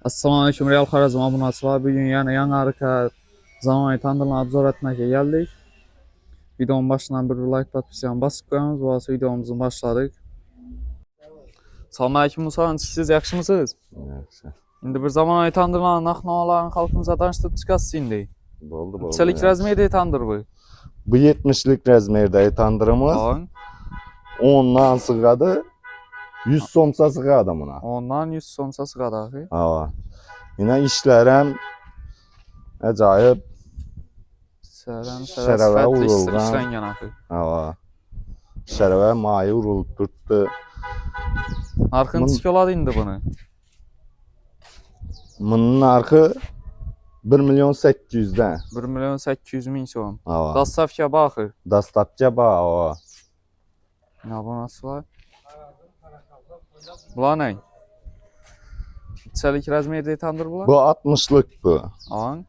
Assalamualaikum Real Xorazm abunachılar. Bugün yana yangi harakat zamonaviy tandirlarni obzor etmekka geldik. Videonun başından bir like podpisani basıp koyamiz. Bu arada videomuzu başladık. Assalomu alaykum Musa, siz yaxshimisiz? Yaxshi. Endi bir zamonaviy tandirlarni narx-navolarni xalqimizga tanishtirib chiqasiz endi. Bo'ldi. Qanchalik razmerdagi tandir bu? Bu 70'lik razmerdagi tandirimiz. 10'dan sig'adi. 100 so'msa sig'adi buna. 10'dan 100 so'msa sig'adi. Ha. Yine işler ham ajoyib. Sharava urilgan. Ishlangan axir. Ha. Sharava moyi urilib turibdi. Narxini necha oladi endi buni? Bunun narxi 1.800.000 dan. 1.800.000 so'm. Ha. Dastavka baxir. Dastavka bor. Abonasilar. Bular ne? Neçalik razmerdagi tandir bular? Bu 60'lık bu. An.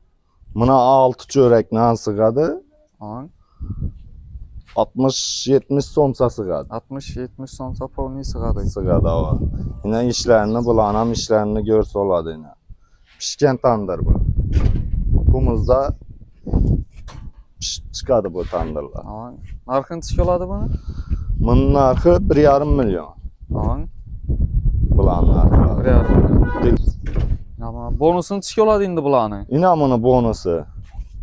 Buna 6 çörek nan sig'adi. An. 60-70 so'msa sig'adi. 60-70 so'msa polniy sig'adi. Sig'adi o. Yine işlerini bulan ham işlerini görse oladı yine. Pişken tandır bu. Kumuzda çıkadı bu tandırlar. An. Narxı neçə oladi buni? Bunun narxı 1,5 milyon. An. Bulan narxı. 1,5 milyon. Bonusu neçə oladi indi bularni? Yine bunun bonusu.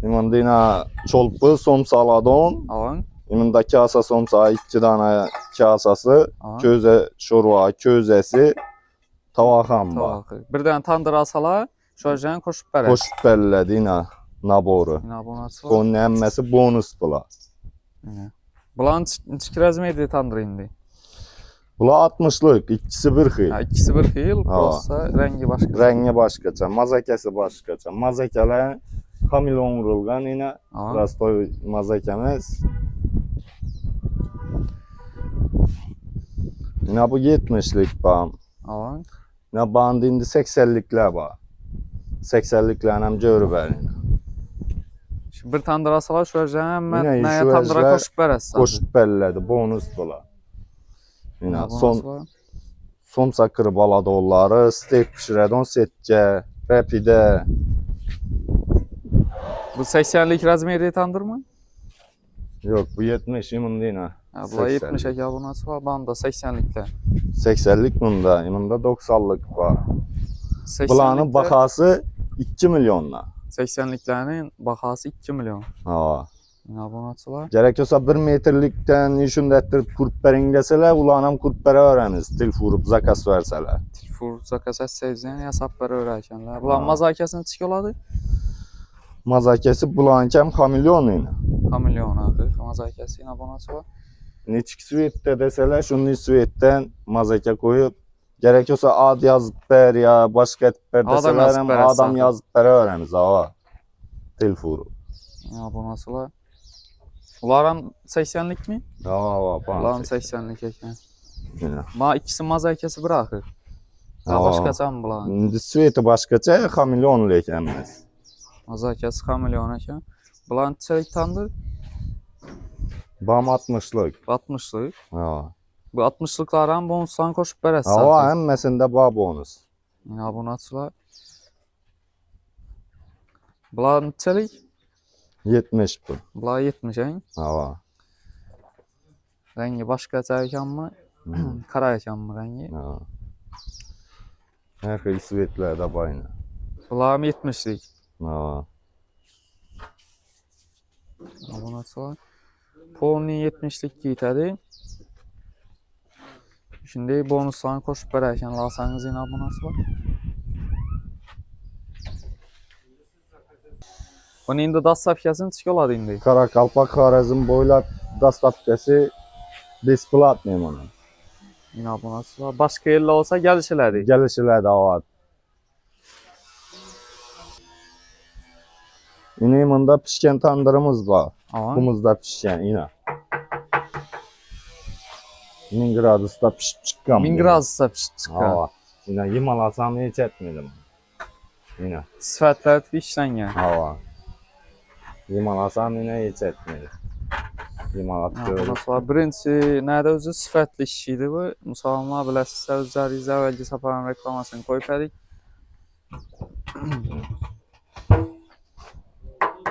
Yine yine çolpu somsaladon. An. Yine kasa somsa 2 tane kasası. An. Köze şorva, közesi. Tavaxam var. Bir dənə tandır alsalar, şöjəni qoşub bərək. Qoşub bəllədi yine naboru. Yine abonasilar. Onun əmməsi bonus bula. Buların neçə razmerdagi tandır indi? Bunlar 60'lık, ikisi bir xil. Ha, ikisi bir xil, prosta rengi başqa. Rengi başqaça, mazakası başqaça. Mazakalar kamilon vurulgan yine. Rastoy mazakamiz. Yine bu 70'lik bağım. Alan. Yine bağımda indi 80'likler var. 80'likler hem görü verin. Şimdi bir tandır alsalar şöjəni Yine nəyə şu tandıra əclər qoşub bərəsən. Qoşub bəllədi, bonus bula. Yine somsa kırıb aladı onları, steak pişirədon setcə, rəpidə. Bu 80'lik razmerdagi tandır mı? Yok bu 70 imında yine. Bu 70 abonası var, banda 80'liklər. 80'lik bunda, imında 90'lık var. Bulanın bakası 2 milyonla. 80'liklərin baxası 2 milyon. Ha. Abonatçılar. Gerekiyorsa 1 metrlikten işin ettirip kurtberin gelseler, ulanam kurtbere öğreniz. Til vurup zakas verseler. Tilfur zakas etsəyəcən hesabları öyrəkənlər. Bulan mazakəsini neçə oladı? Mazakesi bulankem kamilyon yine. Kamilyon axı. Mazakəsi abonası var. Neçik süvette deseler, şunun süvetten mazake koyup gerekiyorsa ad yazıp ver ya başka etip ver deseler hem adam yazıp ver öğreniz. Ha. Til vurup. Abonasılar. Ularım 80'lik mi? Ularım 80'lik ekan. Ma ikisi mazakəsi bir axı. Başqaça mı bular? İndi süveti başqaça, kamilyon ekanmiz. Mazakəsi kamilyon ekan. Bular neçəlik tandır? Bam 60'lık. 60'lık. Ha. Bu 60'lıklardan bonuslarını qoşub bərəsən. Ha, həmməsində ba bonus. Abonatçılar. Bular neçəlik? 70 bu. Bular 70 en. Ha. Rengi başqaca ekanmı? Qara ekanmı rengi? Ha. Hər xil svetlərdə bayna. Bular 70'lik. Ha. Abonatçılar. Polni 70'lik giytədi. Şimdi bonuslarını qoşub bərəkən alsanız yine abonatçılar. Bunun indi dastavkasını neçə oladı indi? Karakalpak Xorazm boylab dastavkası besplatный onun. Yine abonatçılar. Başqa yerlə olsa gəlişilədi. Gəlişlər də var. Yine bunda pişken tandırımız var. Kumuzda pişken yine. 1000 gradusda pişip çıkan. 1000 gradusda pişip çıkan. Yine yimalasam hiç etmedim. Yine. Sifətlər işlənən. Hava. Yimalasam yine hiç etmedim. Yimalat görürüm. Birinci nədə özü sifətli işiydi bu. Musallamlar biləsizsə özlərinizə əvvəlki saparan reklamasını qoyub edik.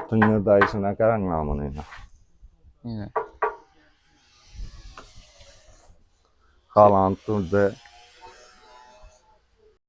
Tüngür dayısına karan namını yine. Yine. Kalan turda